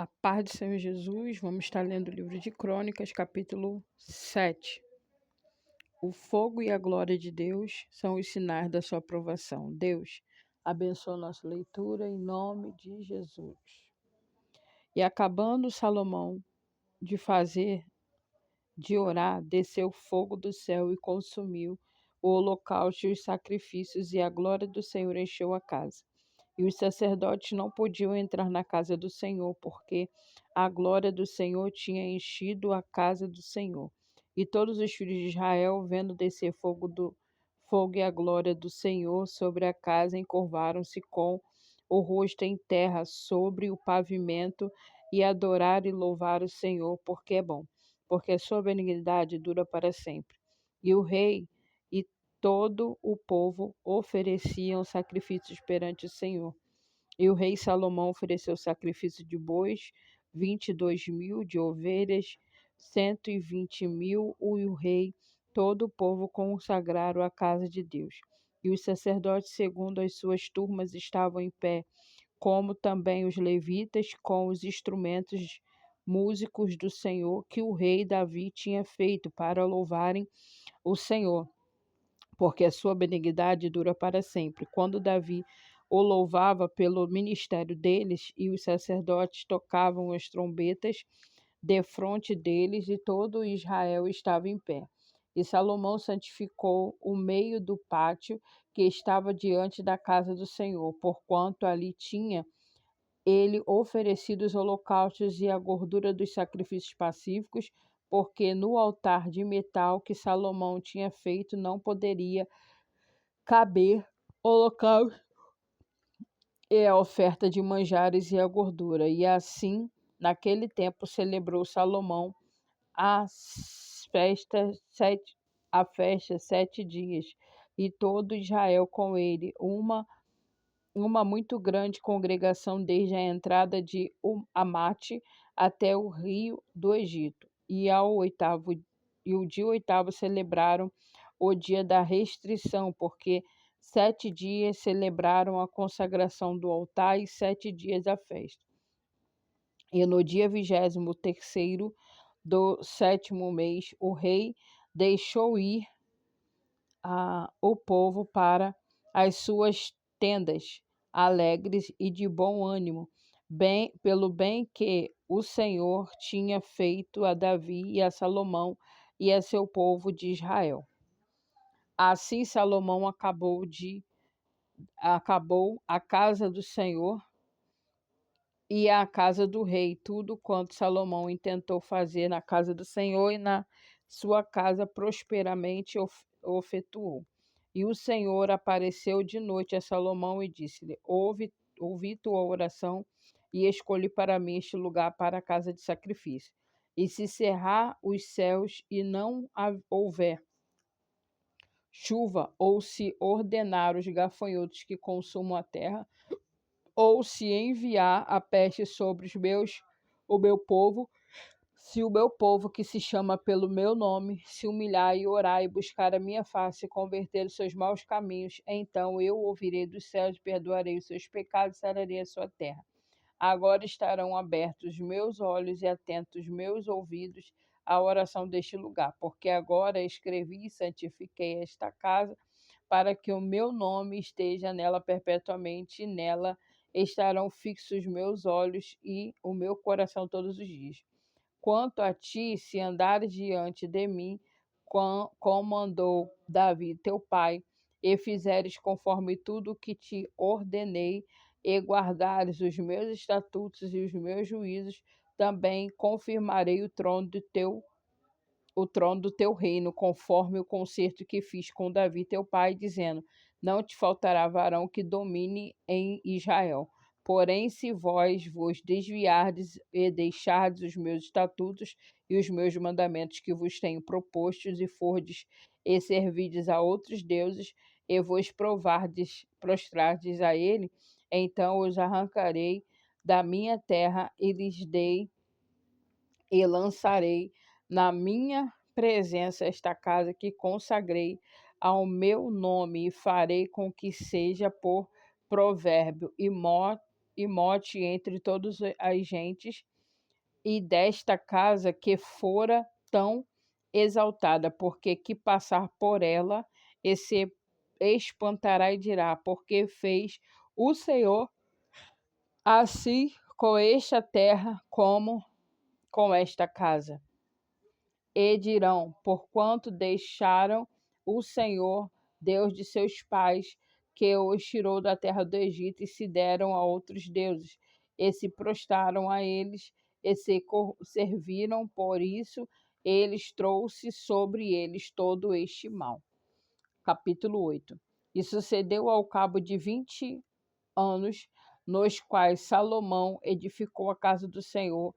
A paz do Senhor Jesus, vamos estar lendo o livro de Crônicas, capítulo 7. O fogo e a glória de Deus são os sinais da sua aprovação. Deus, abençoa nossa leitura em nome de Jesus. E acabando Salomão de orar, desceu fogo do céu e consumiu o holocausto e os sacrifícios, e a glória do Senhor encheu a casa. E os sacerdotes não podiam entrar na casa do Senhor, porque a glória do Senhor tinha enchido a casa do Senhor. E todos os filhos de Israel, vendo descer fogo e a glória do Senhor sobre a casa, encurvaram-se com o rosto em terra sobre o pavimento, e adoraram e louvaram o Senhor, porque é bom, porque a sua benignidade dura para sempre. E o rei e todo o povo ofereciam sacrifícios perante o Senhor. E o rei Salomão ofereceu sacrifício de bois, 22.000, de ovelhas, 120.000, e o rei, todo o povo consagraram a casa de Deus. E os sacerdotes, segundo as suas turmas, estavam em pé, como também os levitas, com os instrumentos músicos do Senhor que o rei Davi tinha feito para louvarem o Senhor, porque a sua benignidade dura para sempre. Quando Davi o louvava pelo ministério deles, e os sacerdotes tocavam as trombetas defronte deles, e todo Israel estava em pé. E Salomão santificou o meio do pátio que estava diante da casa do Senhor, porquanto ali tinha ele oferecido os holocaustos e a gordura dos sacrifícios pacíficos, porque no altar de metal que Salomão tinha feito não poderia caber holocausto e a oferta de manjares e a gordura. E assim, naquele tempo, celebrou Salomão as festas a festa 7 dias, e todo Israel com ele, uma muito grande congregação, desde a entrada de Amate até o rio do Egito. E o dia oitavo celebraram o dia da restrição, porque 7 dias celebraram a consagração do altar e 7 dias a festa. E no dia 23º do 7º mês, o rei deixou ir o povo para as suas tendas, alegres e de bom ânimo, pelo bem que o Senhor tinha feito a Davi e a Salomão e a seu povo de Israel. Assim Salomão acabou a casa do Senhor e a casa do rei, tudo quanto Salomão intentou fazer na casa do Senhor e na sua casa prosperamente efetuou. E o Senhor apareceu de noite a Salomão e disse-lhe: ouvi tua oração e escolhi para mim este lugar para a casa de sacrifício. E se cerrar os céus e não houver chuva, ou se ordenar os gafanhotos que consumam a terra, ou se enviar a peste sobre o meu povo, se o meu povo que se chama pelo meu nome se humilhar e orar e buscar a minha face e converter os seus maus caminhos, então eu ouvirei dos céus e perdoarei os seus pecados e sararei a sua terra. Agora estarão abertos os meus olhos e atentos os meus ouvidos à oração deste lugar, porque agora escrevi e santifiquei esta casa, para que o meu nome esteja nela perpetuamente, e nela estarão fixos os meus olhos e o meu coração todos os dias. Quanto a ti, se andares diante de mim, como andou Davi teu pai, e fizeres conforme tudo o que te ordenei, e guardares os meus estatutos e os meus juízos, também confirmarei o trono do teu reino, conforme o concerto que fiz com Davi teu pai, dizendo: não te faltará varão que domine em Israel. Porém, se vos desviardes e deixardes os meus estatutos e os meus mandamentos que vos tenho propostos, e fordes e servirdes a outros deuses, e vos prostrardes a ele, então os arrancarei da minha terra e lhes dei e lançarei na minha presença esta casa que consagrei ao meu nome, e farei com que seja por provérbio e mote entre todas as gentes, e desta casa que fora tão exaltada, porque que passar por ela e se espantará e dirá: porque fez o Senhor assim com esta terra como com esta casa. E dirão: porquanto deixaram o Senhor, Deus de seus pais, que os tirou da terra do Egito, e se deram a outros deuses, e se prostraram a eles, e se serviram, por isso eles trouxe sobre eles todo este mal. Capítulo 8. E sucedeu ao cabo de 20 anos, nos quais Salomão edificou a casa do Senhor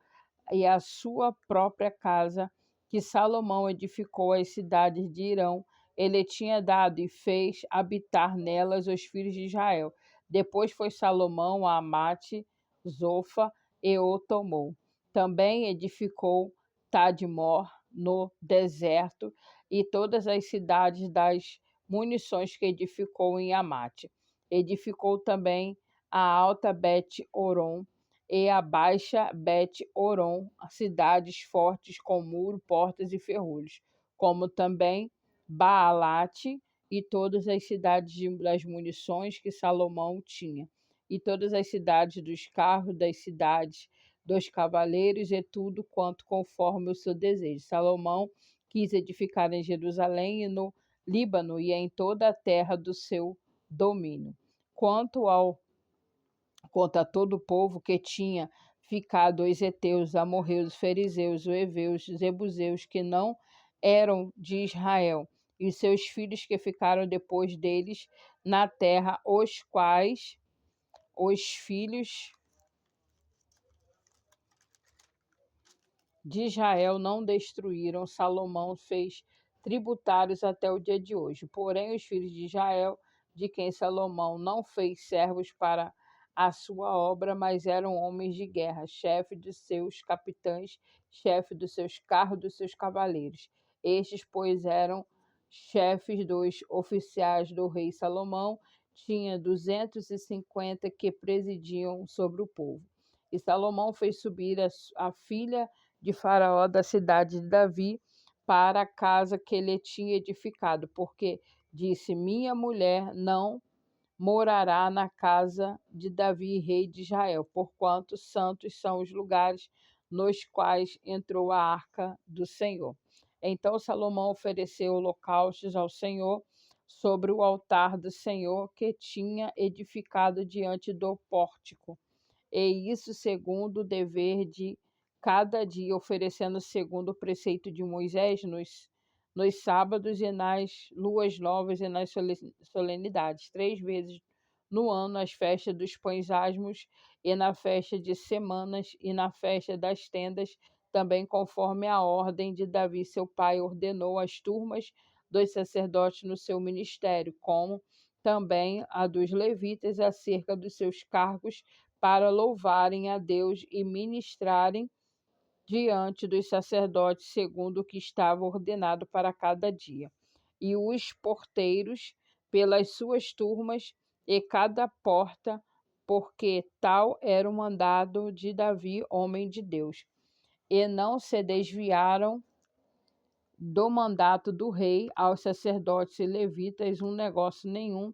e a sua própria casa, que Salomão edificou as cidades de Irão, ele tinha dado e fez habitar nelas os filhos de Israel. Depois foi Salomão a Amate, Zofa, e o tomou. Também edificou Tadmor no deserto e todas as cidades das munições que edificou em Amate. Edificou também a alta Bet-Oron e a baixa Bet-Oron, cidades fortes com muro, portas e ferrolhos, como também Baalate e todas as cidades das munições que Salomão tinha, e todas as cidades dos carros, das cidades dos cavaleiros e tudo quanto conforme o seu desejo. Salomão quis edificar em Jerusalém e no Líbano e em toda a terra do seu domínio. Quanto a todo o povo que tinha ficado, os heteus, os amorreus, os fariseus, os heveus, os jebuseus, que não eram de Israel, e os seus filhos que ficaram depois deles na terra, os quais os filhos de Israel não destruíram, Salomão fez tributários até o dia de hoje. Porém, os filhos de Israel, de quem Salomão não fez servos para a sua obra, mas eram homens de guerra, chefe de seus capitães, chefe dos seus carros, dos seus cavaleiros. Estes, pois, eram chefes dos oficiais do rei Salomão, tinha 250 que presidiam sobre o povo. E Salomão fez subir a filha de Faraó da cidade de Davi para a casa que ele tinha edificado, porque disse: minha mulher não morará na casa de Davi, rei de Israel, porquanto santos são os lugares nos quais entrou a arca do Senhor. Então Salomão ofereceu holocaustos ao Senhor sobre o altar do Senhor que tinha edificado diante do pórtico, e isso segundo o dever de cada dia, oferecendo segundo o preceito de Moisés nos sábados e nas luas novas e nas solenidades, 3 vezes no ano, as festas dos pães asmos e na festa de semanas e na festa das tendas, também conforme a ordem de Davi, seu pai, ordenou as turmas dos sacerdotes no seu ministério, como também a dos levitas acerca dos seus cargos para louvarem a Deus e ministrarem diante dos sacerdotes segundo o que estava ordenado para cada dia. E os porteiros pelas suas turmas e cada porta, porque tal era o mandado de Davi, homem de Deus. E não se desviaram do mandato do rei aos sacerdotes e levitas um negócio nenhum,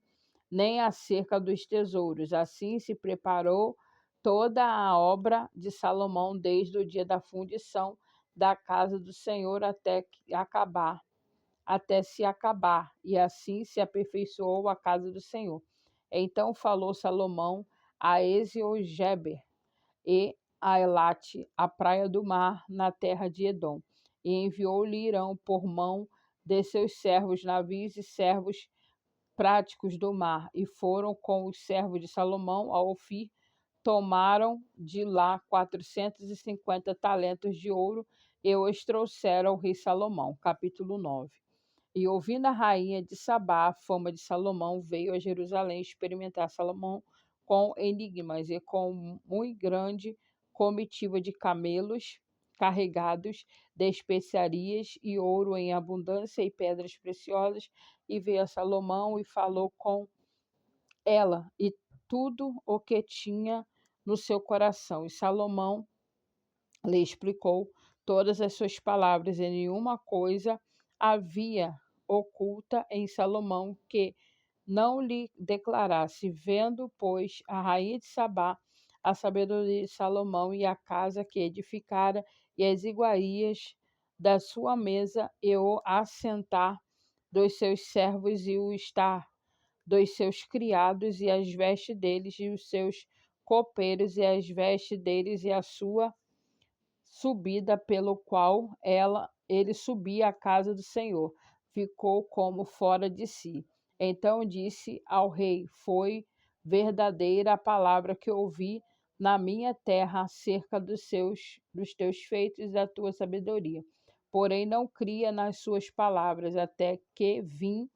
nem acerca dos tesouros. Assim se preparou toda a obra de Salomão desde o dia da fundição da casa do Senhor até se acabar, e assim se aperfeiçoou a casa do Senhor. Então falou Salomão a Ezio-Geber e a Elate, a praia do mar, na terra de Edom, e enviou-lhe Irão por mão de seus servos, navios e servos práticos do mar, e foram com os servos de Salomão a Ofir, tomaram de lá 450 talentos de ouro e os trouxeram ao rei Salomão. Capítulo 9. E ouvindo a rainha de Sabá a fama de Salomão, veio a Jerusalém experimentar Salomão com enigmas e com muito grande comitiva de camelos carregados de especiarias e ouro em abundância e pedras preciosas, e veio a Salomão e falou com ela e tudo o que tinha no seu coração. E Salomão lhe explicou todas as suas palavras, e nenhuma coisa havia oculta em Salomão que não lhe declarasse. Vendo, pois, a rainha de Sabá a sabedoria de Salomão e a casa que edificara e as iguarias da sua mesa e o assentar dos seus servos e o estar dos seus criados e as vestes deles e os seus copeiros e as vestes deles e a sua subida pelo qual ele subia à casa do Senhor, ficou como fora de si. Então disse ao rei: Foi verdadeira a palavra que ouvi na minha terra acerca dos teus feitos e da tua sabedoria. Porém não cria nas suas palavras, até que vim,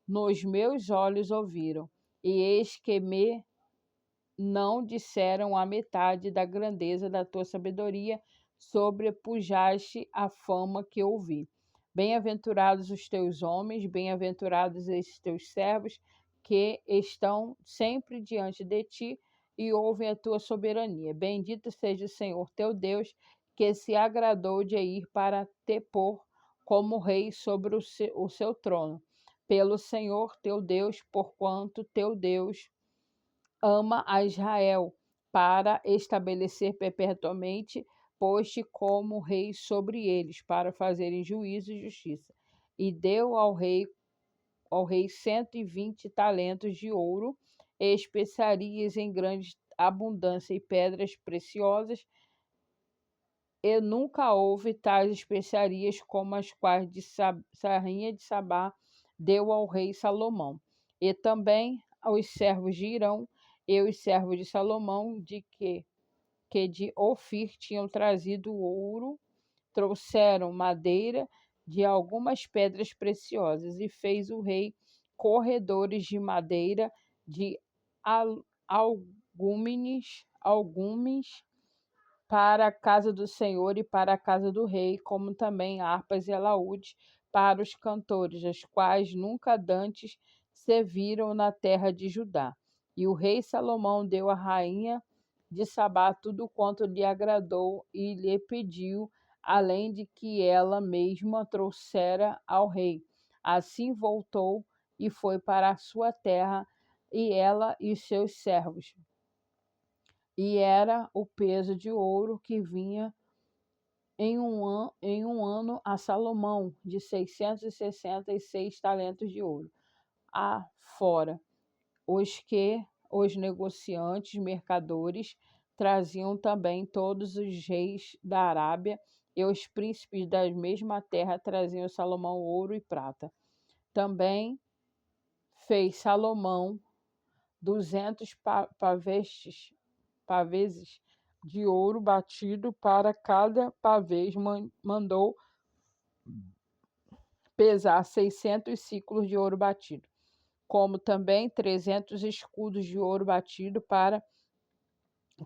nos meus olhos ouviram, e eis que me não disseram a metade da grandeza da tua sabedoria, sobrepujaste a fama que ouvi. Bem-aventurados os teus homens, bem-aventurados esses teus servos, que estão sempre diante de ti e ouvem a tua soberania. Bendito seja o Senhor teu Deus, que se agradou de ir para te pôr como rei sobre o seu trono. Pelo Senhor teu Deus, porquanto teu Deus ama a Israel, para estabelecer perpetuamente, poste como rei sobre eles, para fazerem juízo e justiça. E deu ao rei 120 talentos de ouro, e especiarias em grande abundância e pedras preciosas, e nunca houve tais especiarias como as quais a rainha de Sabá deu ao rei Salomão. E também aos servos de Irão e os servos de Salomão, que de Ofir tinham trazido ouro, trouxeram madeira de algumas pedras preciosas, e fez o rei corredores de madeira de algumes para a casa do Senhor e para a casa do rei, como também harpas e alaúdes para os cantores, as quais nunca dantes se viram na terra de Judá. E o rei Salomão deu à rainha de Sabá tudo quanto lhe agradou e lhe pediu, além de que ela mesma trouxera ao rei. Assim voltou e foi para a sua terra, e ela e os seus servos. E era o peso de ouro que vinha em um ano a Salomão, de 666 talentos de ouro. Afora os negociantes, mercadores, traziam também todos os reis da Arábia, e os príncipes da mesma terra traziam a Salomão ouro e prata. Também fez Salomão 200 paveses de ouro batido. Para cada pavês mandou pesar 600 ciclos de ouro batido, como também 300 escudos de ouro batido. Para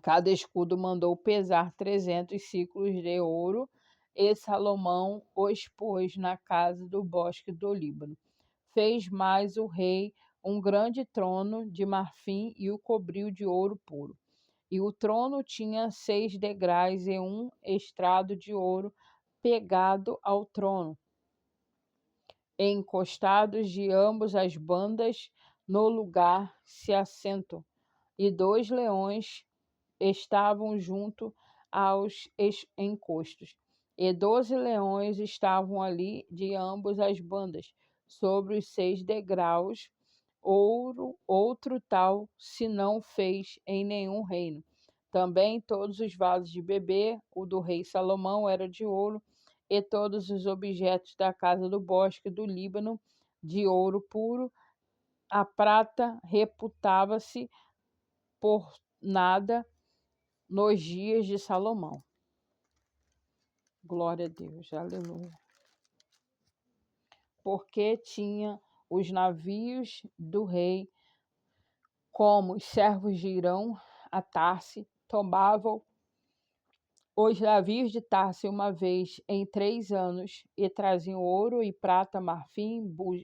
cada escudo mandou pesar 300 ciclos de ouro, e Salomão os pôs na casa do bosque do Líbano. Fez mais o rei um grande trono de marfim e o cobriu de ouro puro. E o trono tinha 6 degraus e um estrado de ouro pegado ao trono, encostados de ambas as bandas no lugar se assentam. E 2 leões estavam junto aos encostos. E 12 leões estavam ali de ambas as bandas, sobre os 6 degraus. Outro tal se não fez em nenhum reino. Também todos os vasos de beber, o do rei Salomão, era de ouro, e todos os objetos da casa do bosque do Líbano, de ouro puro. A prata reputava-se por nada nos dias de Salomão. Glória a Deus, aleluia. Porque tinha os navios do rei, como os servos de Irão a Tarse, tomavam os navios de Tarse uma vez em 3 anos, e traziam ouro e prata, marfim,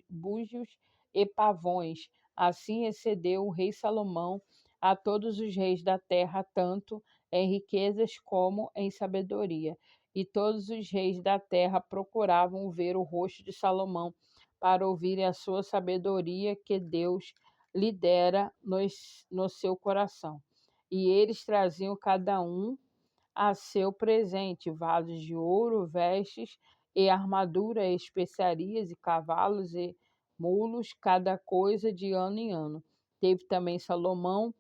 búzios e pavões. Assim excedeu o rei Salomão a todos os reis da terra, tanto em riquezas como em sabedoria. E todos os reis da terra procuravam ver o rosto de Salomão para ouvirem a sua sabedoria que Deus lhe dera no seu coração. E eles traziam cada um a seu presente, vasos de ouro, vestes e armadura, especiarias e cavalos e mulos, cada coisa de ano em ano. Teve também Salomão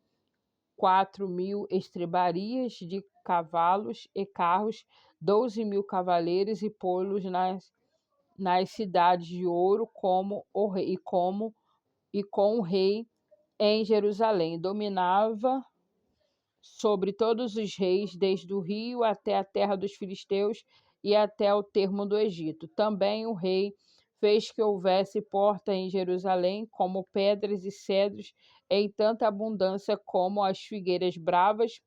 4.000 estribarias de cavalos e carros, 12.000 cavaleiros e pô-los nas cidades de ouro, como o rei, e com o rei em Jerusalém. Dominava sobre todos os reis, desde o rio até a terra dos filisteus e até o termo do Egito. Também o rei fez que houvesse porta em Jerusalém, como pedras e cedros, em tanta abundância como as figueiras bravas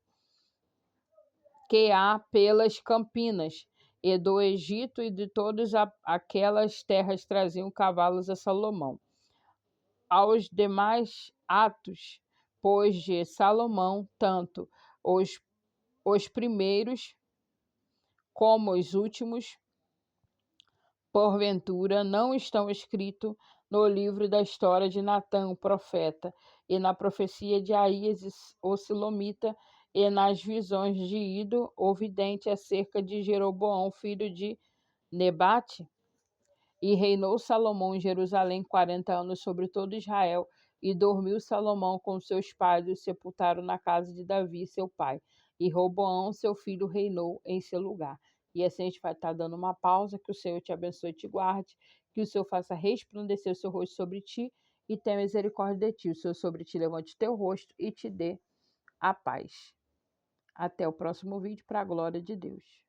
que há pelas campinas. E do Egito e de todas aquelas terras traziam cavalos a Salomão. Aos demais atos, pois de Salomão, tanto os primeiros como os últimos, porventura, não estão escritos no livro da história de Natã, o profeta, e na profecia de Aías, o silomita, e nas visões de Ido, o vidente, acerca de Jeroboão, filho de Nebate? E reinou Salomão em Jerusalém 40 anos sobre todo Israel, e dormiu Salomão com seus pais, e o sepultaram na casa de Davi, seu pai. E Roboão, seu filho, reinou em seu lugar. E assim a gente vai estar dando uma pausa, que o Senhor te abençoe e te guarde, que o Senhor faça resplandecer o seu rosto sobre ti e tenha misericórdia de ti. O Senhor sobre ti levante o teu rosto e te dê a paz. Até o próximo vídeo, para a glória de Deus.